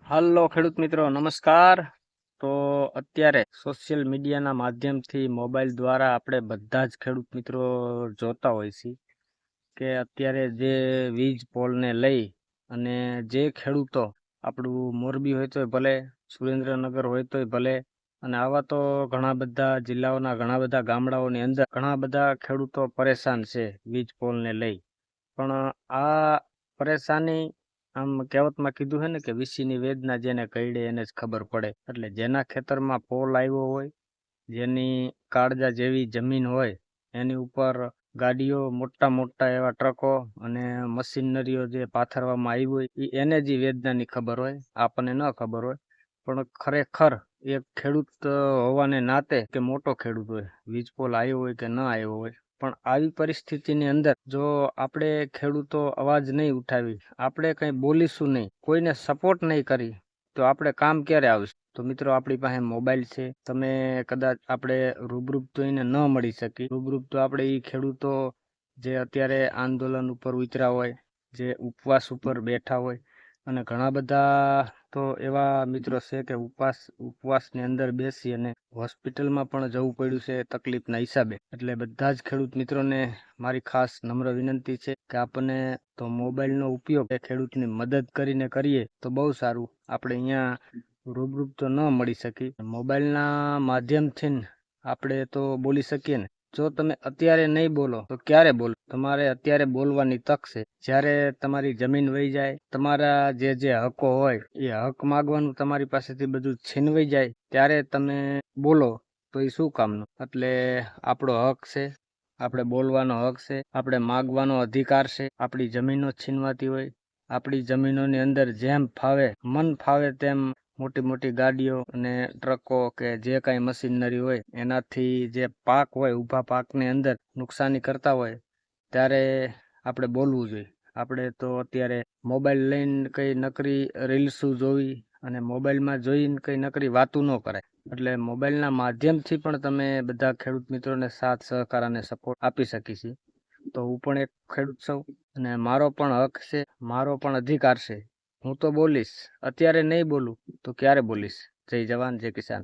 હાલો ખેડૂત મિત્રો, નમસ્કાર. તો અત્યારે સોશિયલ મીડિયાના માધ્યમથી મોબાઈલ દ્વારા આપણે બધા જ ખેડૂત મિત્રો જોતા હોય છે કે અત્યારે જે વીજ પોલને લઈ અને જે ખેડૂતો આપણું મોરબી હોય તોય ભલે, સુરેન્દ્રનગર હોય તોય ભલે, અને આવા તો ઘણા બધા જિલ્લાઓના ઘણા બધા ગામડાઓની અંદર ઘણા બધા ખેડૂતો પરેશાન છે વીજ પોલને લઈ. પણ આ પરેશાની આમ કહેવતમાં કીધું છે ને કે વિશીની વેદના જેને કઈડે એને જ ખબર પડે. એટલે જેના ખેતરમાં પોલ આવ્યો હોય, જેની કાળજા જેવી જમીન હોય, એની ઉપર ગાડીઓ, મોટા મોટા એવા ટ્રકો અને મશીનરીઓ જે પાથરવામાં આવી હોય એને જ ઈ વેદનાની ખબર હોય, આપણને ન ખબર હોય. પણ ખરેખર એક ખેડૂત હોવાને નાતે કે મોટો ખેડૂત હોય, વીજ પોલ આવ્યો હોય કે ન આવ્યો હોય, પણ આવી પરિસ્થિતિની અંદર જો આપણે ખેડૂતો અવાજ નહીં ઉઠાવી, આપણે કંઈ બોલીશું નહીં, કોઈને સપોર્ટ નહીં કરી, તો આપણે કામ ક્યારે આવશે? તો મિત્રો, આપણી પાસે મોબાઈલ છે. તમે કદાચ આપણે રૂબરૂપ તો એને ન મળી શકી. રૂબરૂપ તો આપણે એ ખેડૂતો જે અત્યારે આંદોલન ઉપર ઉતર્યા હોય, જે ઉપવાસ ઉપર બેઠા હોય, અને ઘણા બધા તો એવા મિત્રો છે કે ઉપવાસની અંદર બેસી અને હોસ્પિટલમાં પણ જવું પડ્યું છે તકલીફના હિસાબે. એટલે બધા જ ખેડૂત મિત્રોને મારી ખાસ નમ્ર વિનંતી છે કે આપણને તો મોબાઈલનો ઉપયોગ એ ખેડૂતની મદદ કરીને કરીએ તો બહુ સારું. આપણે અહીંયા રૂબરૂપ તો ન મળી શકી, મોબાઈલના માધ્યમથી આપણે તો બોલી શકીએ ને. જો તમે અત્યારે નહીં બોલો તો ક્યારે બોલો? તમારે અત્યારે બોલવાની તક છે. જ્યારે તમારી જમીન વહી જાય, તમારા જે હકો હોય એ હક માગવાનું તમારી પાસેથી બધું છીનવાઈ જાય, ત્યારે તમે બોલો તો એ શું કામનું? એટલે આપણો હક છે, આપણે બોલવાનો હક છે, આપણે માગવાનો અધિકાર છે. આપણી જમીનો છીનવાતી હોય, આપણી જમીનોની અંદર જેમ ફાવે મન ફાવે તેમ મોટી મોટી ગાડીઓ અને ટ્રકો કે જે કાંઈ મશીનરી હોય એનાથી જે પાક હોય, ઊભા પાકની અંદર નુકસાની કરતા હોય, ત્યારે આપણે બોલવું જોઈએ. આપણે તો અત્યારે મોબાઈલ લઈને કઈ નકરી રીલ્સો જોવી અને મોબાઈલમાં જોઈને કઈ નકરી વાતું ન કરાય. એટલે મોબાઈલના માધ્યમથી પણ તમે બધા ખેડૂત મિત્રોને સાથ સહકાર અને સપોર્ટ આપી શકીશ. તો હું પણ એક ખેડૂત છું અને મારો પણ હક છે, મારો પણ અધિકાર છે. હું તો બોલીશ. અત્યારે નહીં બોલું તો ક્યારે બોલીશ? જય જવાન, જય કિસાન.